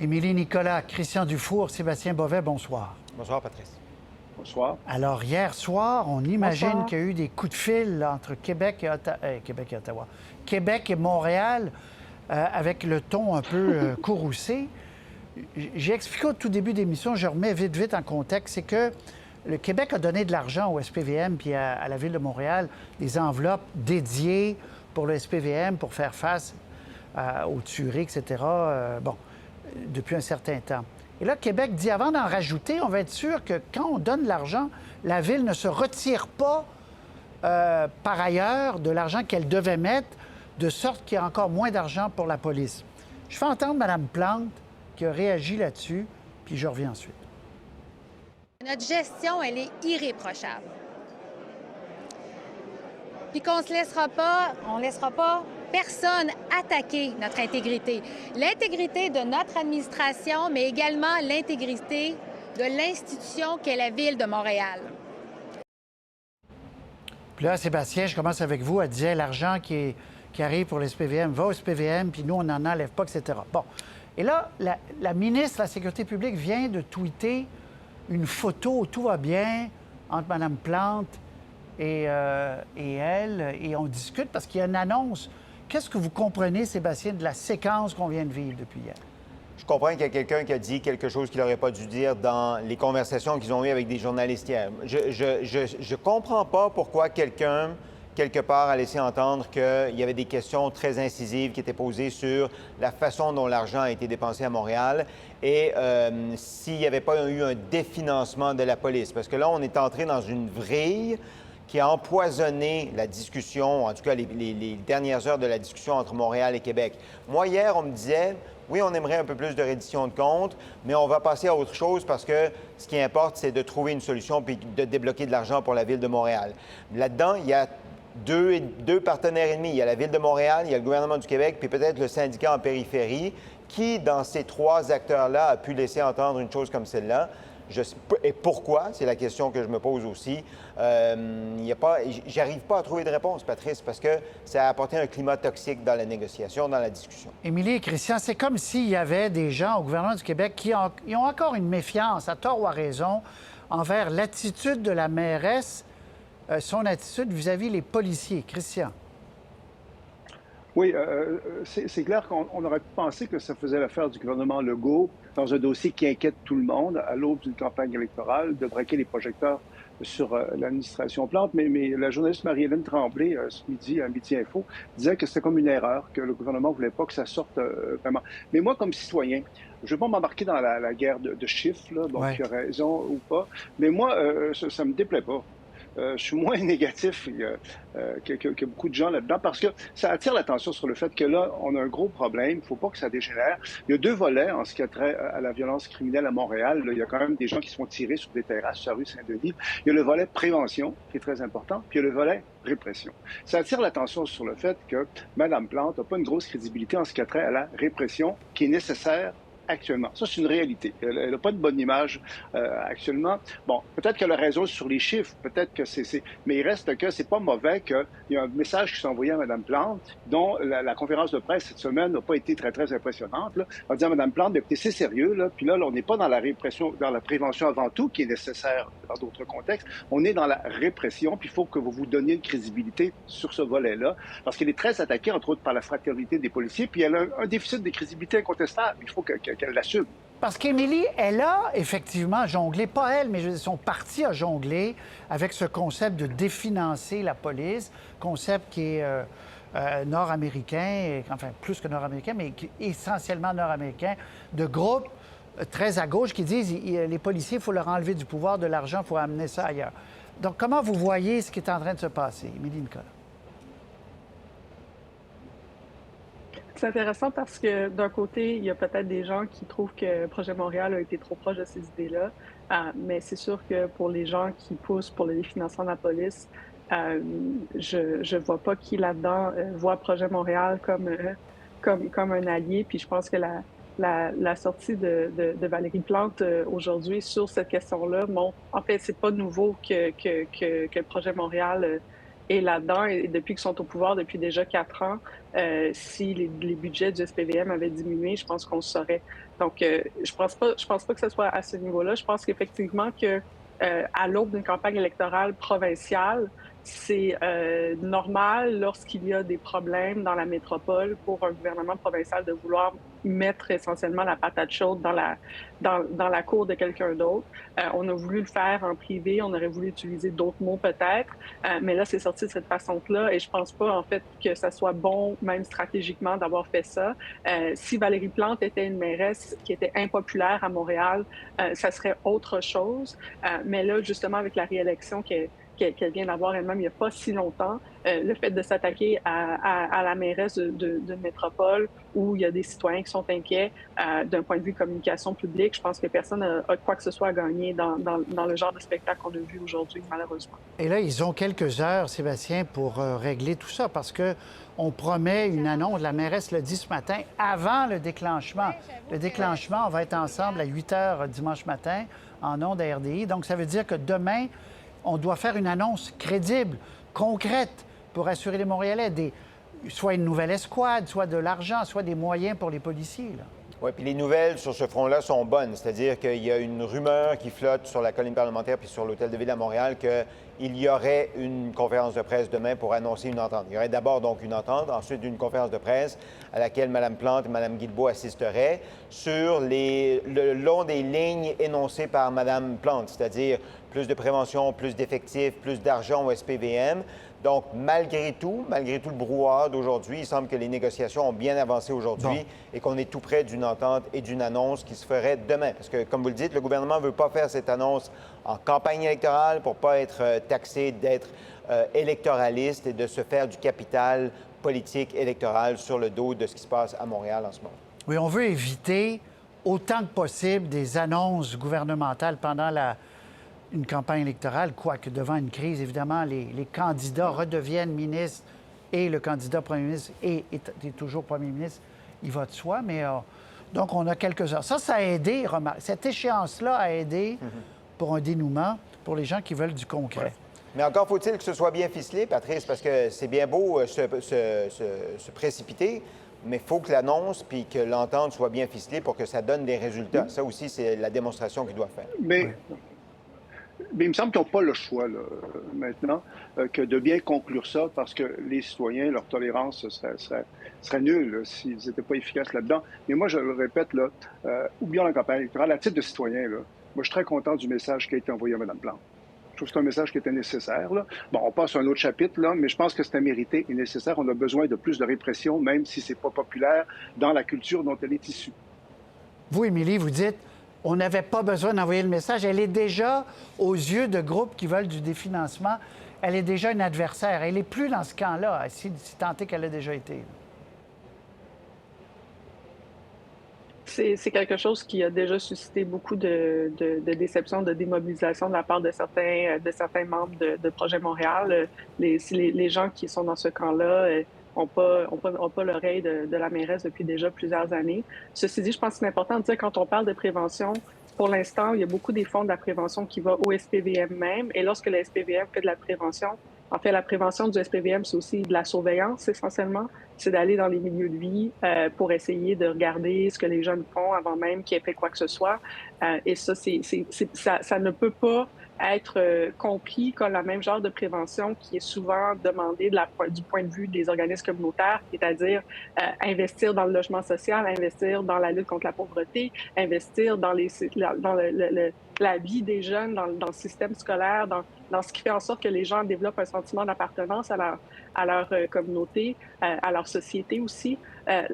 Émilie Nicolas, Christian Dufour, Sébastien Bovet, bonsoir. Bonsoir, Patrice. Bonsoir. Alors, hier soir, on imagine Bonsoir. qu'il y a eu des coups de fil entre Québec et Ottawa. Québec et Montréal, avec le ton un peu courroucé. J'ai expliqué au tout début d'émission, je remets vite en contexte, c'est que le Québec a donné de l'argent au SPVM puis à la Ville de Montréal, des enveloppes dédiées pour le SPVM pour faire face aux tueries, etc. Depuis un certain temps. Et là, Québec dit, avant d'en rajouter, on va être sûr que quand on donne de l'argent, la Ville ne se retire pas par ailleurs de l'argent qu'elle devait mettre, de sorte qu'il y a encore moins d'argent pour la police. Je fais entendre Mme Plante qui a réagi là-dessus, puis je reviens ensuite. Notre gestion, elle est irréprochable. Puis qu'on ne laissera pas personne attaquer notre intégrité. L'intégrité de notre administration, mais également l'intégrité de l'institution qu'est la Ville de Montréal. Puis là, Sébastien, je commence avec vous. Elle disait l'argent qui arrive pour les SPVM va au SPVM, puis nous, on n'en enlève pas, etc. Bon. Et là, la ministre de la Sécurité publique vient de tweeter une photo où tout va bien entre Mme Plante et elle, et on discute parce qu'il y a une annonce. Qu'est-ce que vous comprenez, Sébastien, de la séquence qu'on vient de vivre depuis hier? Je comprends qu'il y a quelqu'un qui a dit quelque chose qu'il n'aurait pas dû dire dans les conversations qu'ils ont eues avec des journalistes hier. Je comprends pas pourquoi quelqu'un, quelque part, a laissé entendre qu'il y avait des questions très incisives qui étaient posées sur la façon dont l'argent a été dépensé à Montréal et s'il n'y avait pas eu un définancement de la police. Parce que là, on est entré dans une vrille qui a empoisonné la discussion, en tout cas les dernières heures de la discussion entre Montréal et Québec. Moi, hier, on me disait, oui, on aimerait un peu plus de reddition de comptes, mais on va passer à autre chose parce que ce qui importe, c'est de trouver une solution puis de débloquer de l'argent pour la Ville de Montréal. Là-dedans, il y a deux partenaires ennemis. Il y a la Ville de Montréal, il y a le gouvernement du Québec, puis peut-être le syndicat en périphérie. Qui, dans ces trois acteurs-là, a pu laisser entendre une chose comme celle-là? Et pourquoi? C'est la question que je me pose aussi. J'arrive pas à trouver de réponse, Patrice, parce que ça a apporté un climat toxique dans la négociation, dans la discussion. Émilie et Christian, c'est comme s'il y avait des gens au gouvernement du Québec qui ont encore une méfiance, à tort ou à raison, envers l'attitude de la mairesse, son attitude vis-à-vis les policiers. Christian. Oui, c'est clair qu'on aurait pu penser que ça faisait l'affaire du gouvernement Legault dans un dossier qui inquiète tout le monde à l'aube d'une campagne électorale, de braquer les projecteurs sur l'administration Plante. Mais la journaliste Marie-Hélène Tremblay, ce midi, à Midi Info, disait que c'était comme une erreur, que le gouvernement ne voulait pas que ça sorte vraiment. Mais moi, comme citoyen, je ne vais pas m'embarquer dans la guerre de chiffres, là, donc il y a raison ou pas. Mais moi, ça ne me déplaît pas. Je suis moins négatif que beaucoup de gens là-dedans parce que ça attire l'attention sur le fait que là, on a un gros problème. Il ne faut pas que ça dégénère. Il y a deux volets en ce qui a trait à la violence criminelle à Montréal. Là, il y a quand même des gens qui se font tirer sur des terrasses sur la rue Saint-Denis. Il y a le volet prévention qui est très important, puis il y a le volet répression. Ça attire l'attention sur le fait que Mme Plante n'a pas une grosse crédibilité en ce qui a trait à la répression qui est nécessaire actuellement. Ça, c'est une réalité. Elle n'a pas de bonne image actuellement. Bon, peut-être qu'elle a raison sur les chiffres, peut-être que c'est... Mais il reste que c'est pas mauvais qu'il y a un message qui s'est envoyé à Mme Plante, dont la conférence de presse cette semaine n'a pas été très impressionnante. Là. On va dire à Mme Plante, écoutez, c'est sérieux, là. Puis là, on n'est pas dans la répression, dans la prévention avant tout, qui est nécessaire dans d'autres contextes. On est dans la répression, puis il faut que vous vous donniez une crédibilité sur ce volet-là, parce qu'elle est très attaquée, entre autres, par la fraternité des policiers, puis elle a un déficit de crédibilité incontestable. Il faut qu'elle l'assume. Parce qu'Émilie, elle a effectivement jonglé, pas elle, mais son parti a jonglé avec ce concept de définancer la police, concept qui est nord-américain, enfin plus que nord-américain, mais qui est essentiellement nord-américain, de groupes très à gauche qui disent les policiers, il faut leur enlever du pouvoir, de l'argent, il faut amener ça ailleurs. Donc, comment vous voyez ce qui est en train de se passer, Émilie Nicolas? C'est intéressant parce que d'un côté, il y a peut-être des gens qui trouvent que Projet Montréal a été trop proche de ces idées-là, mais c'est sûr que pour les gens qui poussent pour le définancement de la police, je vois pas qui là-dedans voit Projet Montréal comme un allié. Puis je pense que la sortie de Valérie Plante aujourd'hui sur cette question-là, bon, en fait, c'est pas nouveau que Projet Montréal Et là-dedans, et depuis qu'ils sont au pouvoir depuis déjà 4 ans, si les budgets du SPVM avaient diminué, je pense qu'on le saurait. Donc, je pense pas que ce soit à ce niveau-là. Je pense qu'effectivement que à l'aube d'une campagne électorale provinciale, c'est normal lorsqu'il y a des problèmes dans la métropole pour un gouvernement provincial de vouloir mettre essentiellement la patate chaude dans la cour de quelqu'un d'autre. On a voulu le faire en privé, on aurait voulu utiliser d'autres mots peut-être, mais là, c'est sorti de cette façon-là et je pense pas, en fait, que ça soit bon, même stratégiquement, d'avoir fait ça. Si Valérie Plante était une mairesse qui était impopulaire à Montréal, ça serait autre chose. Mais là, justement, avec la réélection qu'elle vient d'avoir elle-même il n'y a pas si longtemps, le fait de s'attaquer à la mairesse d'une métropole où il y a des citoyens qui sont inquiets d'un point de vue communication publique, je pense que personne n'a quoi que ce soit à gagner dans le genre de spectacle qu'on a vu aujourd'hui, malheureusement. Et là, ils ont quelques heures, Sébastien, pour régler tout ça, parce que on promet une annonce, la mairesse l'a dit ce matin, avant le déclenchement. Le déclenchement, on va être ensemble à 8 h dimanche matin, en ondes à RDI. Donc, ça veut dire que demain, on doit faire une annonce crédible, concrète, pour assurer les Montréalais, soit une nouvelle escouade, soit de l'argent, soit des moyens pour les policiers. Oui, puis les nouvelles sur ce front-là sont bonnes. C'est-à-dire qu'il y a une rumeur qui flotte sur la colline parlementaire puis sur l'Hôtel de Ville à Montréal qu'il y aurait une conférence de presse demain pour annoncer une entente. Il y aurait d'abord donc une entente, ensuite une conférence de presse à laquelle Mme Plante et Mme Guilbeault assisteraient sur le long des lignes énoncées par Mme Plante, c'est-à-dire plus de prévention, plus d'effectifs, plus d'argent au SPVM. Donc, malgré tout le brouhaha d'aujourd'hui, il semble que les négociations ont bien avancé aujourd'hui et qu'on est tout près d'une entente et d'une annonce qui se ferait demain. Parce que, comme vous le dites, le gouvernement ne veut pas faire cette annonce en campagne électorale pour ne pas être taxé d'être électoraliste et de se faire du capital politique électoral sur le dos de ce qui se passe à Montréal en ce moment. Oui, on veut éviter autant que possible des annonces gouvernementales pendant une campagne électorale, quoique devant une crise, évidemment, les candidats redeviennent ministres et le candidat premier ministre est toujours premier ministre, il va de soi, mais donc on a quelques heures. Ça a aidé, cette échéance-là a aidé pour un dénouement, pour les gens qui veulent du concret. Ouais. Mais encore faut-il que ce soit bien ficelé, Patrice, parce que c'est bien beau se précipiter, mais il faut que l'annonce puis que l'entente soit bien ficelée pour que ça donne des résultats. Ça aussi, c'est la démonstration qu'ils doivent faire. Mais il me semble qu'ils n'ont pas le choix là, maintenant que de bien conclure ça parce que les citoyens, leur tolérance serait nulle s'ils n'étaient pas efficaces là-dedans. Mais moi, je le répète, là, oublions la campagne électorale. À titre de citoyen, là, moi, je suis très content du message qui a été envoyé à Mme Plante. Je trouve que c'est un message qui était nécessaire. Là. Bon, on passe à un autre chapitre, là, mais je pense que c'était mérité et nécessaire. On a besoin de plus de répression, même si ce n'est pas populaire dans la culture dont elle est issue. Vous, Émilie, vous dites on n'avait pas besoin d'envoyer le message. Elle est déjà, aux yeux de groupes qui veulent du définancement, elle est déjà une adversaire. Elle n'est plus dans ce camp-là, si tant est qu'elle a déjà été. C'est quelque chose qui a déjà suscité beaucoup de déception, de démobilisation de la part de certains membres de Projet Montréal. Les gens qui sont dans ce camp-là n'ont pas l'oreille de la mairesse depuis déjà plusieurs années. Ceci dit, je pense que c'est important de dire, quand on parle de prévention, pour l'instant, il y a beaucoup des fonds de la prévention qui vont au SPVM même. Et lorsque le SPVM fait de la prévention, en fait, la prévention du SPVM, c'est aussi de la surveillance essentiellement. C'est d'aller dans les milieux de vie pour essayer de regarder ce que les jeunes font avant même qu'ils aient fait quoi que ce soit. Et ça, ça ne peut pas être compris comme le même genre de prévention qui est souvent demandée du point de vue des organismes communautaires, c'est-à-dire investir dans le logement social, investir dans la lutte contre la pauvreté, investir dans la vie des jeunes, dans le système scolaire, dans ce qui fait en sorte que les gens développent un sentiment d'appartenance à leur communauté, à leur société aussi.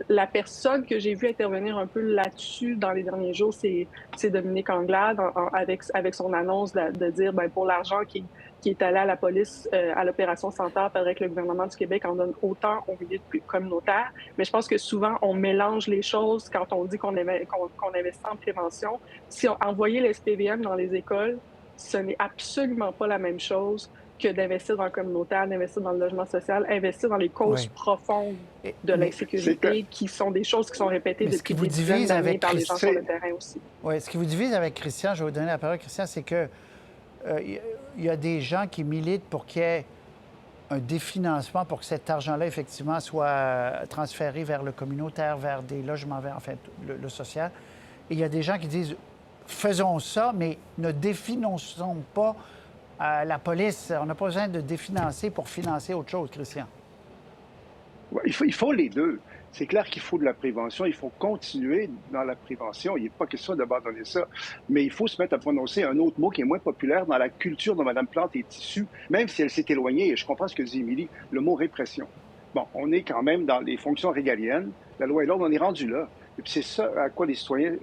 La personne que j'ai vue intervenir un peu là-dessus dans les derniers jours, c'est Dominique Anglade, avec son annonce de dire, pour l'argent qui est allé à la police, à l'opération Centaure, il faudrait que le gouvernement du Québec en donne autant au milieu communautaire. Mais je pense que souvent, on mélange les choses quand on dit qu'on investit en prévention. Si on envoyait le SPVM dans les écoles, ce n'est absolument pas la même chose que d'investir dans le communautaire, d'investir dans le logement social, investir dans les causes profondes de l'insécurité, qui sont des choses qui sont répétées depuis des dizaines d'années par les gens sur le terrain aussi. Oui, ce qui vous divise avec Christian, je vais vous donner la parole à Christian, c'est que il y a des gens qui militent pour qu'il y ait un définancement pour que cet argent-là, effectivement, soit transféré vers le communautaire, vers des logements verts, enfin, le social. Et il y a des gens qui disent, faisons ça, mais ne définançons pas la police. On n'a pas besoin de définancer pour financer autre chose, Christian. Ouais, il faut les deux. C'est clair qu'il faut de la prévention, il faut continuer dans la prévention. Il n'est pas question d'abandonner ça. Mais il faut se mettre à prononcer un autre mot qui est moins populaire dans la culture dont Mme Plante est issue, même si elle s'est éloignée, et je comprends ce que dit Émilie, le mot répression. Bon, on est quand même dans les fonctions régaliennes. La loi et l'ordre, on est rendu là. Et puis c'est ça à quoi les citoyens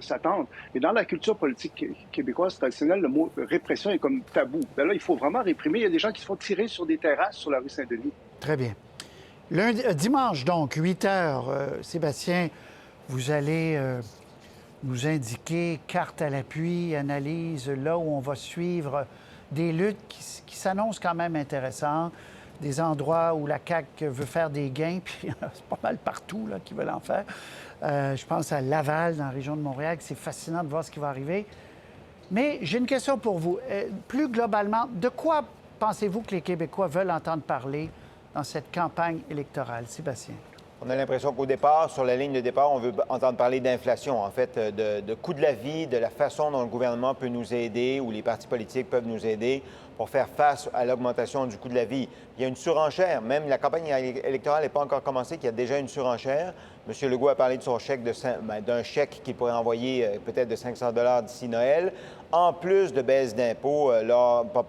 s'attendent. Et dans la culture politique québécoise traditionnelle, le mot répression est comme tabou. Ben là, il faut vraiment réprimer. Il y a des gens qui se font tirer sur des terrasses sur la rue Saint-Denis. Très bien. Dimanche, donc, 8 heures, Sébastien, vous allez nous indiquer, carte à l'appui, analyse, là où on va suivre des luttes qui s'annoncent quand même intéressantes, des endroits où la CAQ veut faire des gains, puis c'est pas mal partout là, qui veulent en faire. Je pense à Laval, dans la région de Montréal, que c'est fascinant de voir ce qui va arriver. Mais j'ai une question pour vous. Plus globalement, de quoi pensez-vous que les Québécois veulent entendre parler dans cette campagne électorale? Sébastien. On a l'impression qu'au départ, sur la ligne de départ, on veut entendre parler d'inflation, en fait, de coût de la vie, de la façon dont le gouvernement peut nous aider ou les partis politiques peuvent nous aider pour faire face à l'augmentation du coût de la vie. Il y a une surenchère. Même la campagne électorale n'est pas encore commencée, qu'il y a déjà une surenchère. M. Legault a parlé de son chèque d'un chèque qu'il pourrait envoyer peut-être de 500 $ d'ici Noël, en plus de baisse d'impôts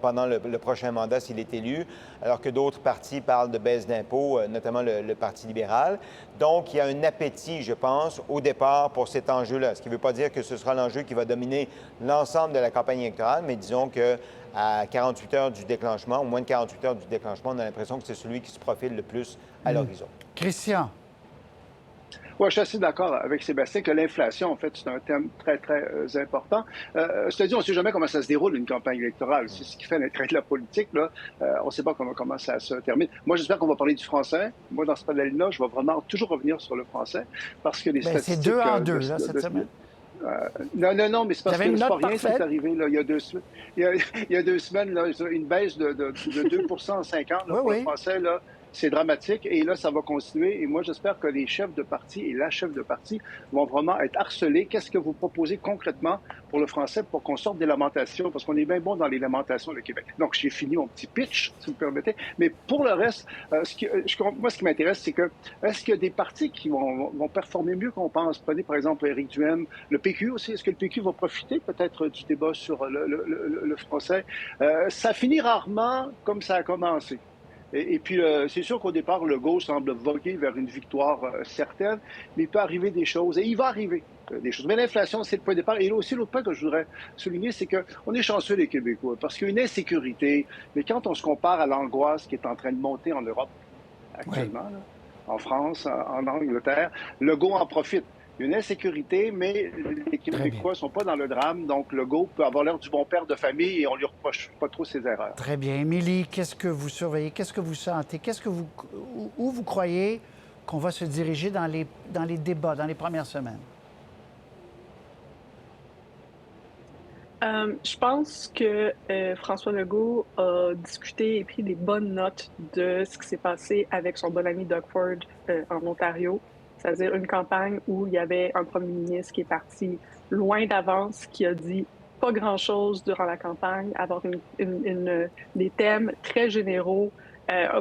pendant le prochain mandat s'il est élu, alors que d'autres partis parlent de baisse d'impôts, notamment le Parti libéral. Donc, il y a un appétit, je pense, au départ pour cet enjeu-là. Ce qui ne veut pas dire que ce sera l'enjeu qui va dominer l'ensemble de la campagne électorale, mais disons qu'à 48 heures du déclenchement, ou moins de 48 heures du déclenchement, on a l'impression que c'est celui qui se profile le plus à l'horizon. Christian. Oui, je suis assez d'accord avec Sébastien que l'inflation, en fait, c'est un thème très, très important. C'est-à-dire, on ne sait jamais comment ça se déroule, une campagne électorale. C'est ce qui fait l'intérêt de la politique, là. On ne sait pas comment ça se termine. Moi, j'espère qu'on va parler du français. Moi, dans ce panel-là, je vais vraiment toujours revenir sur le français parce que les statistiques... C'est 2 en 2, là, cette semaine. Non, mais c'est parce que c'est pas rien qui est arrivé là, il y a 2 semaines. Il y a 2 semaines, là, une baisse de 2 en 5 ans là, pour le français, là. C'est dramatique et là, ça va continuer. Et moi, j'espère que les chefs de parti et la chef de parti vont vraiment être harcelés. Qu'est-ce que vous proposez concrètement pour le français pour qu'on sorte des lamentations? Parce qu'on est bien bon dans les lamentations, le Québec. Donc, j'ai fini mon petit pitch, si vous me permettez. Mais pour le reste, moi, ce qui m'intéresse, c'est que est-ce qu'il y a des partis qui vont performer mieux qu'on pense? Prenez, par exemple, Éric Duhaime, le PQ aussi. Est-ce que le PQ va profiter peut-être du débat sur le français? Ça finit rarement comme ça a commencé. Et puis, c'est sûr qu'au départ, Legault semble voguer vers une victoire certaine, mais il peut arriver des choses, et il va arriver des choses. Mais l'inflation, c'est le point de départ. Et là aussi, l'autre point que je voudrais souligner, c'est qu'on est chanceux, les Québécois, parce qu'il y a une insécurité. Mais quand on se compare à l'angoisse qui est en train de monter en Europe actuellement, là, en France, en Angleterre, Legault en profite. Il y a une insécurité, mais les Québécois ne sont pas dans le drame. Donc, Legault peut avoir l'air du bon père de famille et on ne lui reproche pas trop ses erreurs. Très bien. Émilie, qu'est-ce que vous surveillez? Qu'est-ce que vous sentez? Où vous croyez qu'on va se diriger dans les débats, dans les premières semaines? Je pense que François Legault a discuté et pris des bonnes notes de ce qui s'est passé avec son bon ami Doug Ford en Ontario. C'est-à-dire une campagne où il y avait un premier ministre qui est parti loin d'avance, qui a dit pas grand-chose durant la campagne, avoir des thèmes très généraux,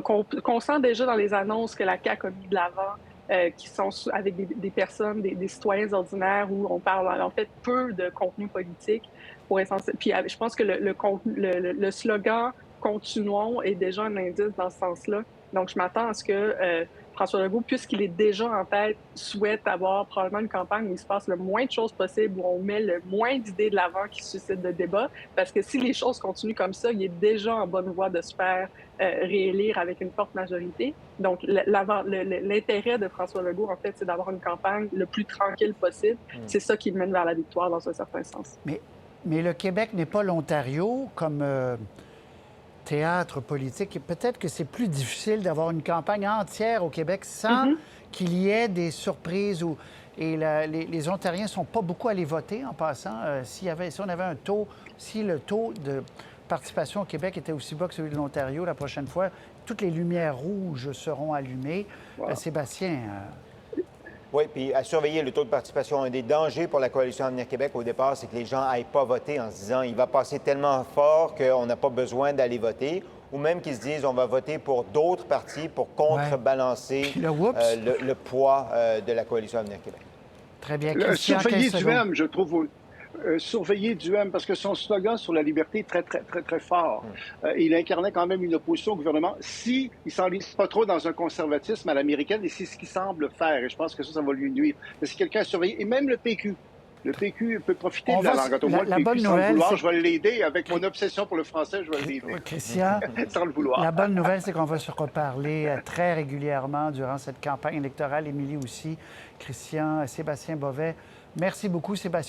qu'on sent déjà dans les annonces que la CAQ a mis de l'avant, qui sont avec des personnes, des citoyens ordinaires, où on parle en fait peu de contenu politique. Puis je pense que le slogan « Continuons » est déjà un indice dans ce sens-là. Donc je m'attends à ce que François Legault, puisqu'il est déjà en tête, souhaite avoir probablement une campagne où il se passe le moins de choses possible, où on met le moins d'idées de l'avant qui suscitent de débat. Parce que si les choses continuent comme ça, il est déjà en bonne voie de se faire réélire avec une forte majorité. Donc, l'intérêt de François Legault, en fait, c'est d'avoir une campagne le plus tranquille possible. C'est ça qui mène vers la victoire, dans un certain sens. Mais le Québec n'est pas l'Ontario comme... théâtre politique. Peut-être que c'est plus difficile d'avoir une campagne entière au Québec sans qu'il y ait des surprises. Les Ontariens ne sont pas beaucoup allés voter en passant. Si on avait si le taux de participation au Québec était aussi bas que celui de l'Ontario la prochaine fois, toutes les lumières rouges seront allumées. Wow. Sébastien... Oui, puis à surveiller le taux de participation. Un des dangers pour la Coalition Avenir Québec au départ, c'est que les gens n'aillent pas voter en se disant il va passer tellement fort qu'on n'a pas besoin d'aller voter, ou même qu'ils se disent on va voter pour d'autres partis pour contrebalancer le poids de la Coalition Avenir Québec. Très bien. Christian, surveiller Duhem, je trouve. Surveiller Duhem, parce que son slogan sur la liberté est très, très, très, très fort. Il incarnait quand même une opposition au gouvernement s'il ne s'enlise pas trop dans un conservatisme à l'américaine, et c'est ce qu'il semble faire. Et je pense que ça va lui nuire. Mais c'est quelqu'un à surveiller. Et même le PQ. Le PQ peut profiter de la langue. La bonne nouvelle, je vais l'aider. Avec mon obsession pour le français, je vais l'aider. Christian, sans le vouloir. La bonne nouvelle, c'est qu'on va se reparler très régulièrement durant cette campagne électorale. Émilie aussi, Christian, Sébastien Bovet. Merci beaucoup, Sébastien.